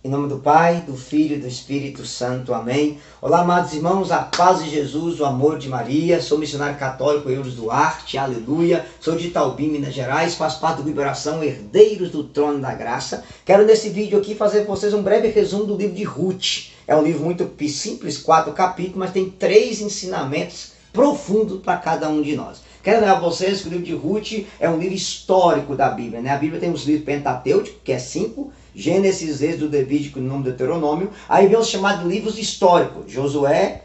Em nome do Pai, do Filho e do Espírito Santo. Amém. Olá, amados irmãos, a paz de Jesus, o amor de Maria. Sou missionário católico Euros Duarte, aleluia. Sou de Itaubim, Minas Gerais, faço parte do Liberação Herdeiros do Trono da Graça. Quero nesse vídeo aqui fazer para vocês um breve resumo do livro de Ruth. É um livro muito simples, 4 capítulos, mas tem 3 ensinamentos profundos para cada um de nós. Quero lembrar vocês que o livro de Ruth é um livro histórico da Bíblia, né? A Bíblia tem os livros pentatêuticos, que é 5, Gênesis, Êxodo, Levítico e Número, Deuteronômio. Aí vem os chamados livros históricos, Josué,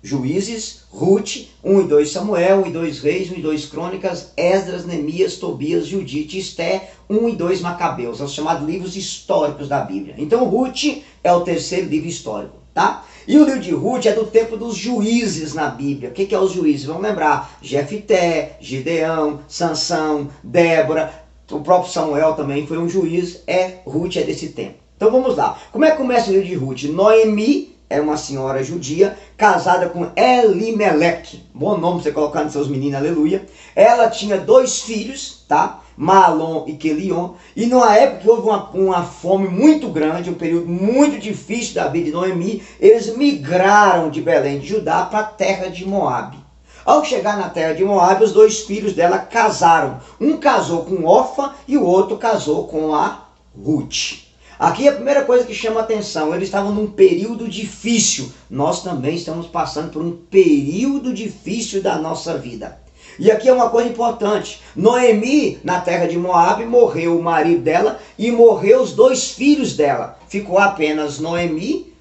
Juízes, Ruth, 1 e 2 Samuel, 1 e 2 Reis, 1 e 2 Crônicas, Esdras, Neemias, Tobias, Judite, Esté, 1 e 2 Macabeus. São os chamados livros históricos da Bíblia. Então Ruth é o terceiro livro histórico, tá? E o livro de Ruth é do tempo dos juízes na Bíblia. O que é os juízes? Vamos lembrar: Jefité, Gideão, Sansão, Débora, o próprio Samuel também foi um juiz. Ruth é desse tempo. Então vamos lá. Como é que começa o livro de Ruth? Noemi era uma senhora judia, casada com Elimeleque. Bom nome pra você colocar nos seus meninos, aleluia. Ela tinha 2 filhos, tá? Mahlon e Quelion. E numa época que houve uma fome muito grande, um período muito difícil da vida de Noemi, eles migraram de Belém de Judá para a terra de Moabe. Ao chegar na terra de Moabe, os 2 filhos dela casaram. Um casou com Orfa e o outro casou com a Ruth. Aqui a primeira coisa que chama a atenção: eles estavam num período difícil. Nós também estamos passando por um período difícil da nossa vida. E aqui é uma coisa importante: Noemi, na terra de Moabe, morreu o marido dela e morreu os 2 filhos dela. Ficou apenas Noemi,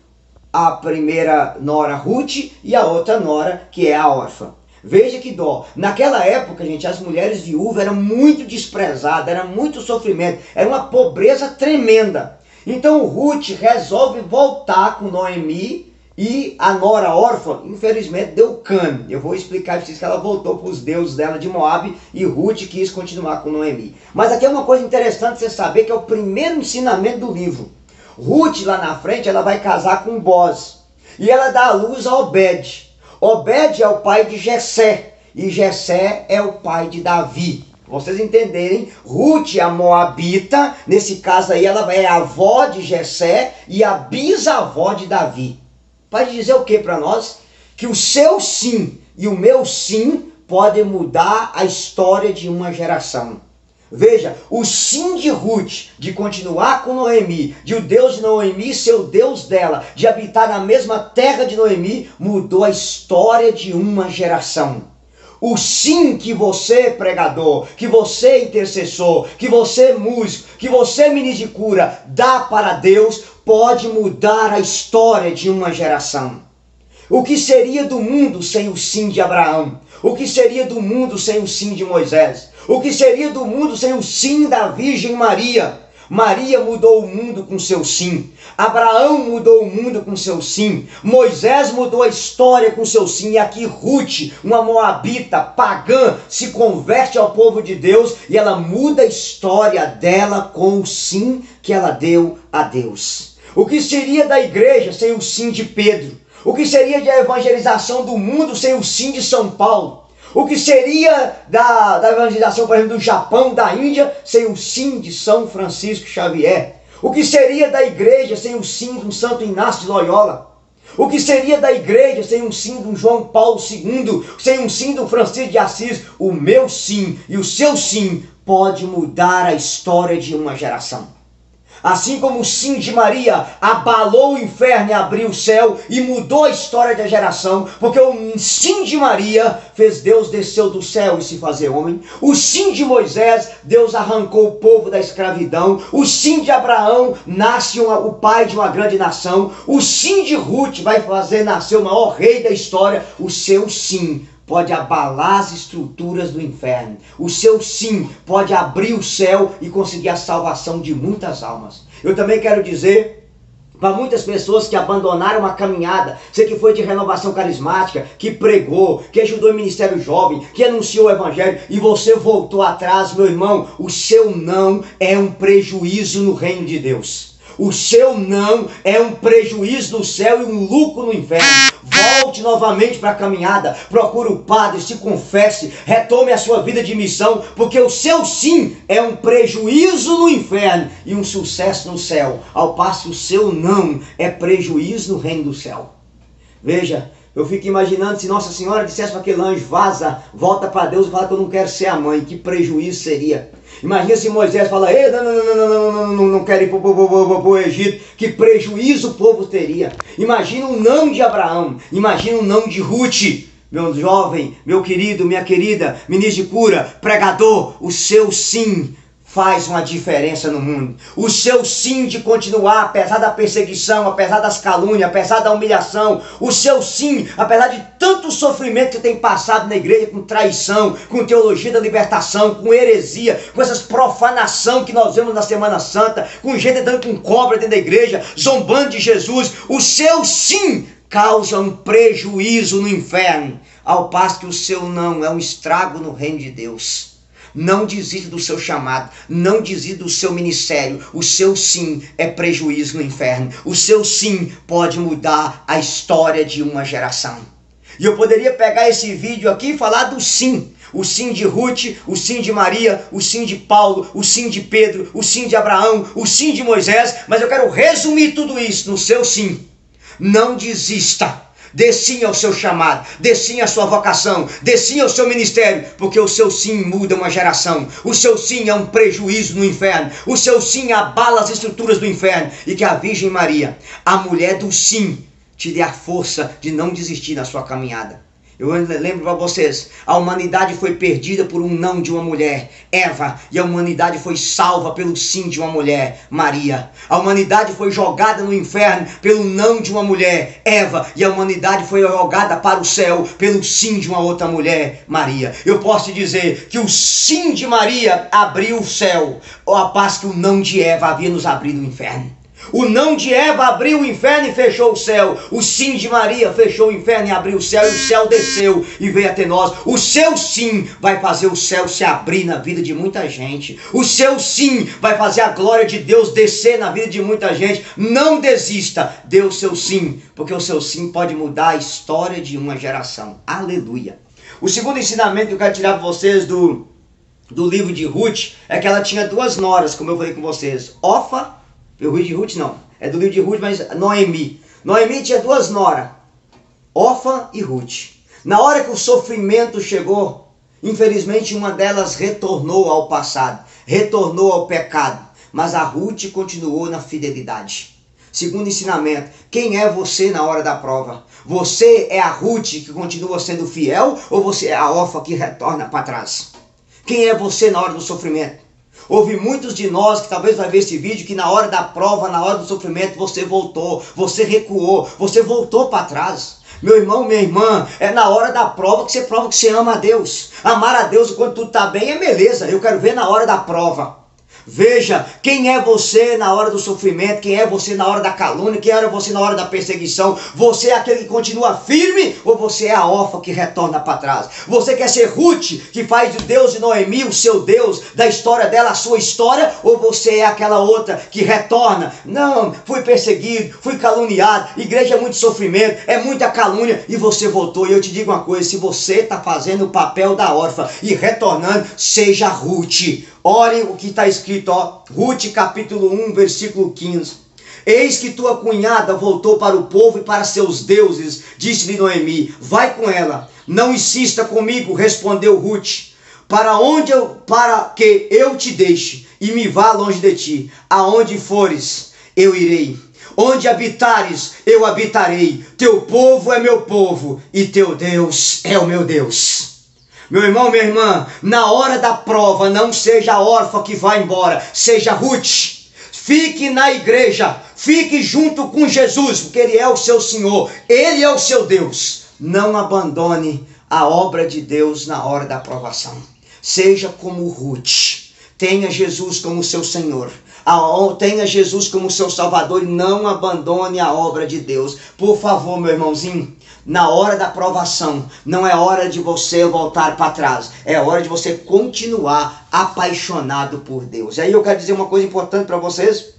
a primeira nora Ruth e a outra nora, que é a órfã. Veja que dó. Naquela época, gente, as mulheres viúvas eram muito desprezadas, era muito sofrimento, era uma pobreza tremenda. Então Ruth resolve voltar com Noemi e a nora órfã, infelizmente, deu cano. Eu vou explicar para vocês que ela voltou para os deuses dela de Moabe e Ruth quis continuar com Noemi. Mas aqui é uma coisa interessante você saber, que é o primeiro ensinamento do livro. Ruth, lá na frente, ela vai casar com Boaz e ela dá à luz a Obed. Obed é o pai de Jessé e Jessé é o pai de Davi. Pra vocês entenderem, Ruth, a moabita, nesse caso aí, ela é a avó de Jessé e a bisavó de Davi. Pode dizer o que para nós? Que o seu sim e o meu sim podem mudar a história de uma geração. Veja, o sim de Ruth, de continuar com Noemi, de o Deus de Noemi ser o Deus dela, de habitar na mesma terra de Noemi, mudou a história de uma geração. O sim que você, pregador, que você, intercessor, que você, músico, que você, ministro de cura, dá para Deus, pode mudar a história de uma geração. O que seria do mundo sem o sim de Abraão? O que seria do mundo sem o sim de Moisés? O que seria do mundo sem o sim da Virgem Maria? Maria mudou o mundo com seu sim. Abraão mudou o mundo com seu sim. Moisés mudou a história com seu sim. E aqui Ruth, uma moabita pagã, se converte ao povo de Deus e ela muda a história dela com o sim que ela deu a Deus. O que seria da igreja sem o sim de Pedro? O que seria da evangelização do mundo sem o sim de São Paulo? O que seria da evangelização, por exemplo, do Japão, da Índia, sem o sim de São Francisco Xavier? O que seria da igreja sem o sim de um Santo Inácio de Loyola? O que seria da igreja sem um sim de um João Paulo II, sem um sim do Francisco de Assis? O meu sim e o seu sim pode mudar a história de uma geração. Assim como o sim de Maria abalou o inferno e abriu o céu e mudou a história da geração, porque o sim de Maria fez Deus descer do céu e se fazer homem. O sim de Moisés, Deus arrancou o povo da escravidão. O sim de Abraão, nasce o pai de uma grande nação. O sim de Ruth vai fazer nascer o maior rei da história. O seu sim pode abalar as estruturas do inferno. O seu sim pode abrir o céu e conseguir a salvação de muitas almas. Eu também quero dizer para muitas pessoas que abandonaram a caminhada, você que foi de renovação carismática, que pregou, que ajudou o ministério jovem, que anunciou o evangelho e você voltou atrás, meu irmão, o seu não é um prejuízo no reino de Deus. O seu não é um prejuízo no céu e um lucro no inferno. volte novamente para a caminhada, procure o padre, se confesse, retome a sua vida de missão, porque o seu sim é um prejuízo no inferno e um sucesso no céu, ao passo que o seu não é prejuízo no reino do céu. Veja, eu fico imaginando se Nossa Senhora dissesse para aquele anjo, vaza, volta para Deus e fala que eu não quero ser a mãe, que prejuízo seria. Imagina se Moisés fala, ei, não quero ir para o Egito, que prejuízo o povo teria. Imagina o não de Abraão, imagina o não de Ruth. Meu jovem, meu querido, minha querida, ministro de cura, pregador, o seu sim faz uma diferença no mundo. O seu sim de continuar, apesar da perseguição, apesar das calúnias, apesar da humilhação, o seu sim, apesar de tanto sofrimento que tem passado na igreja, com traição, com teologia da libertação, com heresia, com essas profanação que nós vemos na Semana Santa, com gente andando com cobra dentro da igreja, zombando de Jesus, o seu sim causa um prejuízo no inferno, ao passo que o seu não é um estrago no reino de Deus. Não desista do seu chamado, não desista do seu ministério. O seu sim é prejuízo no inferno. O seu sim pode mudar a história de uma geração. E eu poderia pegar esse vídeo aqui e falar do sim. O sim de Ruth, o sim de Maria, o sim de Paulo, o sim de Pedro, o sim de Abraão, o sim de Moisés. Mas eu quero resumir tudo isso no seu sim. Não desista. Dê sim ao seu chamado, dê sim à sua vocação, dê sim ao seu ministério, porque o seu sim muda uma geração. O seu sim é um prejuízo no inferno. O seu sim abala as estruturas do inferno. E que a Virgem Maria, a mulher do sim, te dê a força de não desistir na sua caminhada. Eu lembro para vocês, a humanidade foi perdida por um não de uma mulher, Eva, e a humanidade foi salva pelo sim de uma mulher, Maria. A humanidade foi jogada no inferno pelo não de uma mulher, Eva, e a humanidade foi jogada para o céu pelo sim de uma outra mulher, Maria. Eu posso te dizer que o sim de Maria abriu o céu, ao passo que o não de Eva havia nos abrido o inferno. O não de Eva abriu o inferno e fechou o céu. O sim de Maria fechou o inferno e abriu o céu. E o céu desceu e veio até nós. O seu sim vai fazer o céu se abrir na vida de muita gente. O seu sim vai fazer a glória de Deus descer na vida de muita gente. Não desista. Dê o seu sim, porque o seu sim pode mudar a história de uma geração. Aleluia. O segundo ensinamento que eu quero tirar para vocês do livro de Ruth é que ela tinha duas noras, como eu falei com vocês. Orfa. O livro de Ruth não, é do livro de Ruth, mas Noemi. Noemi tinha duas noras, Orfa e Ruth. Na hora que o sofrimento chegou, infelizmente uma delas retornou ao passado, retornou ao pecado, mas a Ruth continuou na fidelidade. Segundo ensinamento, quem é você na hora da prova? Você é a Ruth que continua sendo fiel ou você é a Orfa que retorna para trás? Quem é você na hora do sofrimento? Houve muitos de nós que talvez vai ver esse vídeo que na hora da prova, na hora do sofrimento, você voltou, você recuou, você voltou para trás. Meu irmão, minha irmã, é na hora da prova que você ama a Deus. Amar a Deus quando tudo está bem é beleza, eu quero ver na hora da prova. Veja, quem é você na hora do sofrimento, quem é você na hora da calúnia, quem era você na hora da perseguição. Você é aquele que continua firme ou você é a órfã que retorna para trás? Você quer ser Ruth, que faz o Deus de Noemi o seu Deus, da história dela a sua história, ou você é aquela outra que retorna? Não, fui perseguido, fui caluniado, igreja é muito sofrimento, é muita calúnia e você voltou. E eu te digo uma coisa, se você está fazendo o papel da órfã e retornando, seja Ruth. Olhem o que está escrito, ó, Ruth capítulo 1, versículo 15. Eis que tua cunhada voltou para o povo e para seus deuses, disse-lhe Noemi, vai com ela, não insista comigo, respondeu Ruth, para que eu te deixe e me vá longe de ti, aonde fores, eu irei. Onde habitares, eu habitarei, teu povo é meu povo e teu Deus é o meu Deus. Meu irmão, minha irmã, na hora da prova, não seja a órfã que vai embora, seja Ruth. Fique na igreja, fique junto com Jesus, porque Ele é o seu Senhor, Ele é o seu Deus. Não abandone a obra de Deus na hora da provação. Seja como Ruth, tenha Jesus como seu Senhor. Tenha Jesus como seu Salvador e não abandone a obra de Deus. Por favor, meu irmãozinho, na hora da provação, não é hora de você voltar para trás. É hora de você continuar apaixonado por Deus. E aí eu quero dizer uma coisa importante para vocês.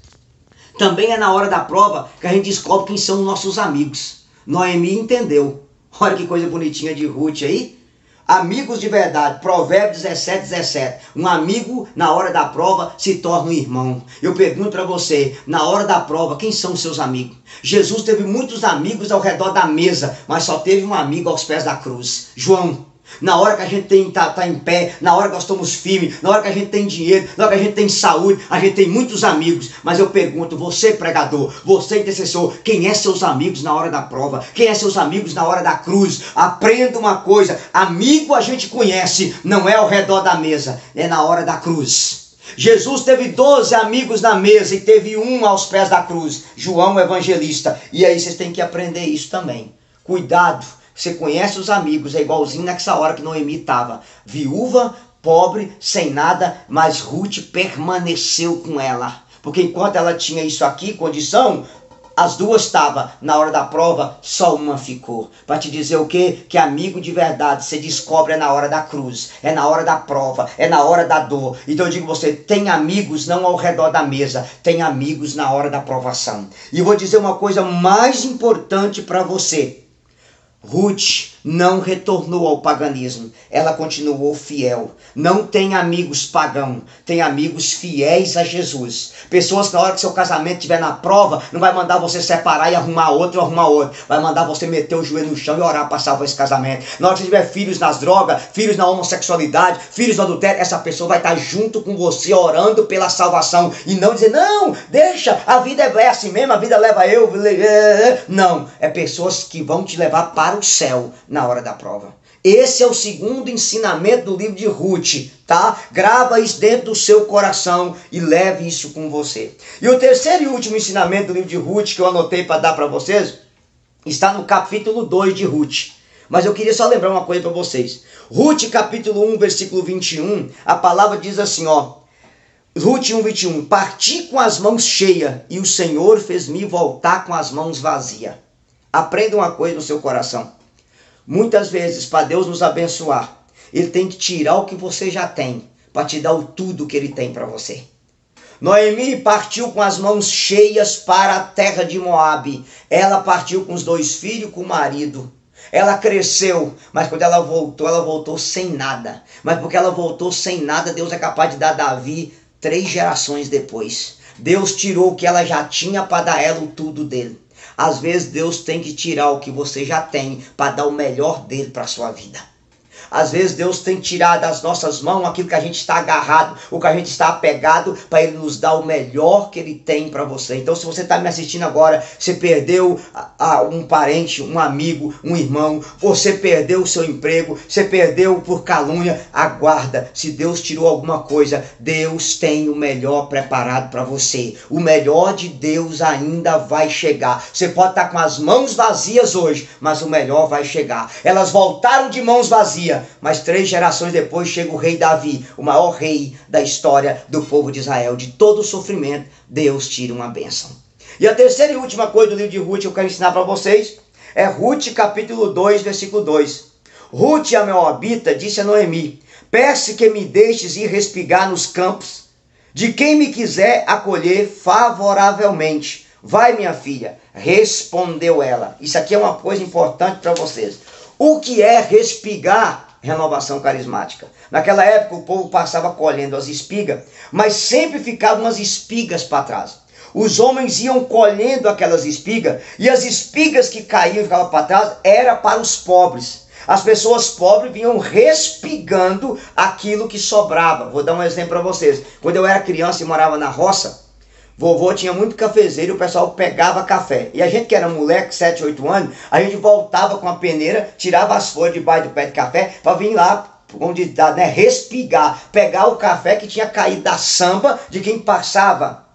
Também é na hora da prova que a gente descobre quem são nossos amigos. Noemi entendeu. Olha que coisa bonitinha de Ruth aí. Amigos de verdade, Provérbios 17, 17. Um amigo na hora da prova se torna um irmão. Eu pergunto para você, na hora da prova, quem são os seus amigos? Jesus teve muitos amigos ao redor da mesa, mas só teve um amigo aos pés da cruz, João. Na hora que a gente tá em pé, na hora que nós estamos firmes, na hora que a gente tem dinheiro, na hora que a gente tem saúde, a gente tem muitos amigos. Mas eu pergunto, você pregador, você intercessor, quem é seus amigos na hora da prova? Quem é seus amigos na hora da cruz? Aprenda uma coisa, amigo a gente conhece, não é ao redor da mesa, é na hora da cruz. Jesus teve 12 amigos na mesa e teve um aos pés da cruz, João o evangelista. E aí vocês têm que aprender isso também. Cuidado. Você conhece os amigos, é igualzinho nessa hora que Noemi estava. Viúva, pobre, sem nada, mas Ruth permaneceu com ela. Porque enquanto ela tinha isso aqui, condição, as duas estavam. Na hora da prova, só uma ficou. Para te dizer o quê? Que amigo de verdade você descobre é na hora da cruz, é na hora da prova, é na hora da dor. Então eu digo você, tem amigos não ao redor da mesa, tem amigos na hora da provação. E eu vou dizer uma coisa mais importante para você. Ruth não retornou ao paganismo, ela continuou fiel. Não tem amigos pagãos, tem amigos fiéis a Jesus. Pessoas que na hora que seu casamento estiver na prova, não vai mandar você separar e arrumar outro ou arrumar outro. Vai mandar você meter o joelho no chão e orar para salvar esse casamento. Na hora que você tiver filhos nas drogas, filhos na homossexualidade, filhos no adultério, essa pessoa vai estar junto com você orando pela salvação. E não dizer, não, deixa, a vida é assim mesmo, a vida leva eu. Não, é pessoas que vão te levar para o céu na hora da prova. Esse é o segundo ensinamento do livro de Ruth, tá? Grava isso dentro do seu coração e leve isso com você. E o terceiro e último ensinamento do livro de Ruth que eu anotei para dar para vocês está no capítulo 2 de Ruth. Mas eu queria só lembrar uma coisa para vocês. Ruth capítulo 1, versículo 21, a palavra diz assim, ó. Ruth 1, 21. Parti com as mãos cheias e o Senhor fez-me voltar com as mãos vazias. Aprenda uma coisa no seu coração. Muitas vezes, para Deus nos abençoar, Ele tem que tirar o que você já tem, para te dar o tudo que Ele tem para você. Noemi partiu com as mãos cheias para a terra de Moabe. Ela partiu com os 2 filhos, com o marido. Ela cresceu, mas quando ela voltou sem nada. Mas porque ela voltou sem nada, Deus é capaz de dar Davi 3 gerações depois. Deus tirou o que ela já tinha para dar ela o tudo dele. Às vezes Deus tem que tirar o que você já tem para dar o melhor dele para a sua vida. Às vezes Deus tem que tirar das nossas mãos aquilo que a gente está agarrado, o que a gente está apegado, para Ele nos dar o melhor que Ele tem para você. Então se você está me assistindo agora, você perdeu um parente, um amigo, um irmão, você perdeu o seu emprego, você perdeu por calúnia, aguarda. Se Deus tirou alguma coisa, Deus tem o melhor preparado para você. O melhor de Deus ainda vai chegar. Você pode estar com as mãos vazias hoje, mas o melhor vai chegar. Elas voltaram de mãos vazias, mas 3 gerações depois chega o rei Davi, o maior rei da história do povo de Israel. De todo o sofrimento, Deus tira uma bênção. E a terceira e última coisa do livro de Ruth que eu quero ensinar para vocês é Ruth capítulo 2, versículo 2. Ruth, a Moabita, disse a Noemi, peço que me deixes ir respigar nos campos, de quem me quiser acolher favoravelmente. Vai, minha filha, respondeu ela. Isso aqui é uma coisa importante para vocês. O que é respigar? Renovação carismática. Naquela época o povo passava colhendo as espigas, mas sempre ficavam umas espigas para trás. Os homens iam colhendo aquelas espigas, e as espigas que caíam e ficavam para trás era para os pobres. As pessoas pobres vinham respigando aquilo que sobrava. Vou dar um exemplo para vocês. Quando eu era criança e morava na roça, vovô tinha muito cafezeiro e o pessoal pegava café. E a gente que era moleque, 7, 8 anos, a gente voltava com a peneira, tirava as folhas debaixo do pé de café para vir lá, onde dá, né, respigar, pegar o café que tinha caído da samba de quem passava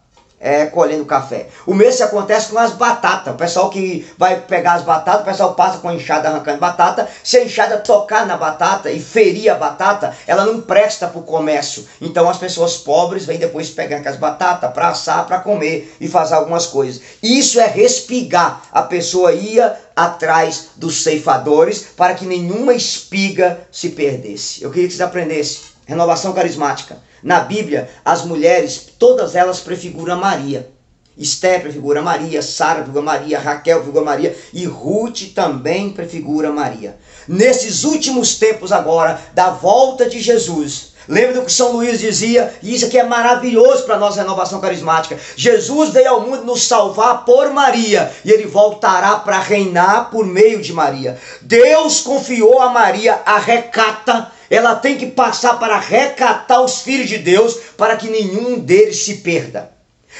colhendo café. O mesmo acontece com as batatas. O pessoal que vai pegar as batatas, o pessoal passa com a enxada arrancando batata. Se a enxada tocar na batata e ferir a batata, ela não presta para o comércio. Então as pessoas pobres vêm depois pegar as batatas para assar, para comer e fazer algumas coisas. Isso é respigar. A pessoa ia atrás dos ceifadores para que nenhuma espiga se perdesse. Eu queria que vocês aprendessem. Renovação carismática. Na Bíblia, as mulheres, todas elas prefiguram Maria. Esté prefigura Maria, Sara prefigura Maria, Raquel prefigura Maria e Ruth também prefigura Maria. Nesses últimos tempos agora, da volta de Jesus, lembra do que São Luís dizia? E isso aqui é maravilhoso para a nossa renovação carismática. Jesus veio ao mundo nos salvar por Maria e ele voltará para reinar por meio de Maria. Deus confiou a Maria a recata. Ela tem que passar para recatar os filhos de Deus para que nenhum deles se perda.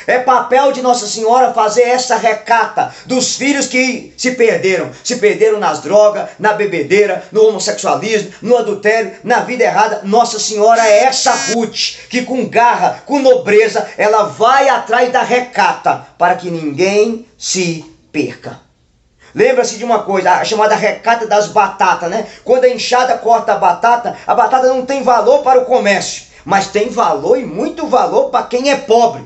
É papel de Nossa Senhora fazer essa recata dos filhos que se perderam nas drogas, na bebedeira, no homossexualismo, no adultério, na vida errada. Nossa Senhora é essa Ruth que com garra, com nobreza, ela vai atrás da recata para que ninguém se perca. Lembra-se de uma coisa, a chamada recata das batatas, né? Quando a enxada corta a batata não tem valor para o comércio, mas tem valor e muito valor para quem é pobre.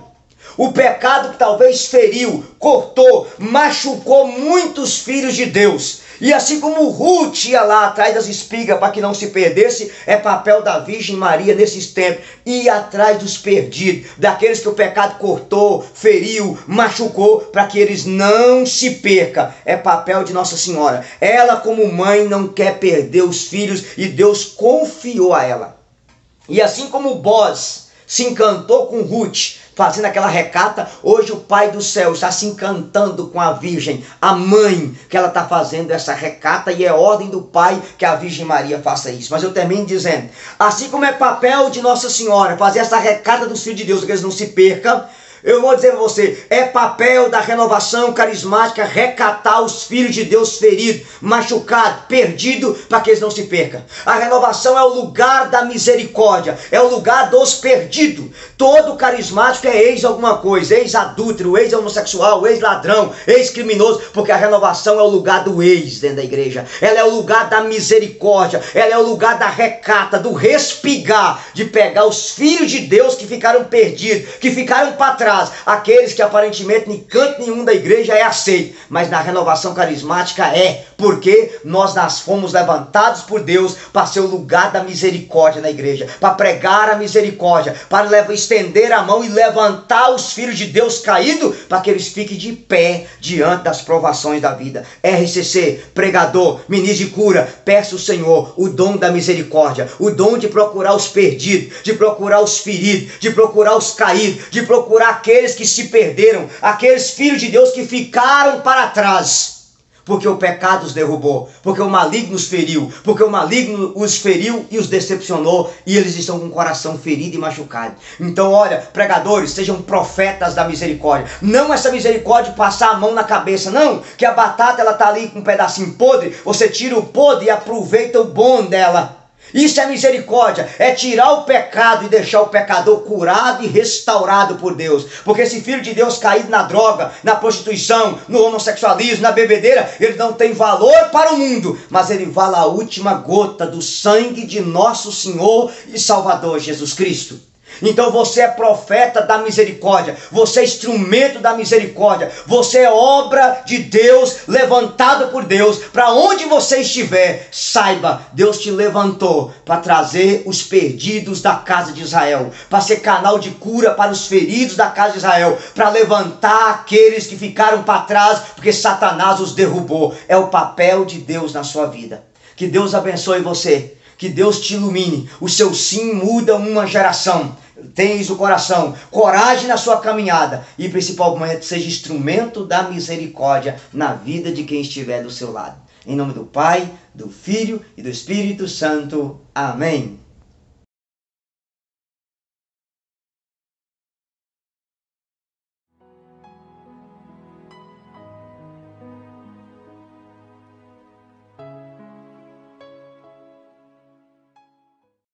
O pecado que talvez feriu, cortou, machucou muitos filhos de Deus. E assim como Ruth ia lá atrás das espigas para que não se perdesse, é papel da Virgem Maria nesses tempos ir atrás dos perdidos, daqueles que o pecado cortou, feriu, machucou, para que eles não se percam. É papel de Nossa Senhora. Ela como mãe não quer perder os filhos e Deus confiou a ela. E assim como Boaz se encantou com Ruth, fazendo aquela recata, hoje o Pai do céu está se encantando com a Virgem, a mãe, que ela está fazendo essa recata, e é ordem do Pai que a Virgem Maria faça isso. Mas eu termino dizendo, assim como é papel de Nossa Senhora fazer essa recata dos filhos de Deus, que eles não se percam, eu vou dizer para você, é papel da renovação carismática recatar os filhos de Deus feridos, machucados, perdidos, para que eles não se percam. A renovação é o lugar da misericórdia, é o lugar dos perdidos. Todo carismático é ex alguma coisa, ex-adúltero, ex-homossexual, ex-ladrão, ex-criminoso, porque a renovação é o lugar do ex dentro da igreja. Ela é o lugar da misericórdia, ela é o lugar da recata, do respigar, de pegar os filhos de Deus que ficaram perdidos, que ficaram para trás. Aqueles que aparentemente em canto nenhum da igreja é aceito, mas na renovação carismática é, porque nós fomos levantados por Deus para ser o lugar da misericórdia na igreja, para pregar a misericórdia, para estender a mão e levantar os filhos de Deus caídos, para que eles fiquem de pé diante das provações da vida. RCC, pregador, ministro de cura, peça ao Senhor o dom da misericórdia, o dom de procurar os perdidos, de procurar os feridos, de procurar os caídos, de procurar aqueles que se perderam, aqueles filhos de Deus que ficaram para trás, porque o pecado os derrubou, porque o maligno os feriu, porque o maligno os feriu e os decepcionou, e eles estão com o coração ferido e machucado. Então olha, pregadores, sejam profetas da misericórdia, não essa misericórdia de passar a mão na cabeça, não, que a batata ela está ali com um pedacinho podre, você tira o podre e aproveita o bom dela. Isso é misericórdia, é tirar o pecado e deixar o pecador curado e restaurado por Deus. Porque esse filho de Deus caído na droga, na prostituição, no homossexualismo, na bebedeira, ele não tem valor para o mundo, mas ele vale a última gota do sangue de nosso Senhor e Salvador Jesus Cristo. Então você é profeta da misericórdia, você é instrumento da misericórdia, você é obra de Deus, levantado por Deus. Para onde você estiver, saiba, Deus te levantou para trazer os perdidos da casa de Israel, para ser canal de cura para os feridos da casa de Israel, para levantar aqueles que ficaram para trás porque Satanás os derrubou. É o papel de Deus na sua vida. Que Deus abençoe você, que Deus te ilumine. O seu sim muda uma geração. Tenha isso no coração, coragem na sua caminhada e principalmente seja instrumento da misericórdia na vida de quem estiver do seu lado. Em nome do Pai, do Filho e do Espírito Santo. Amém.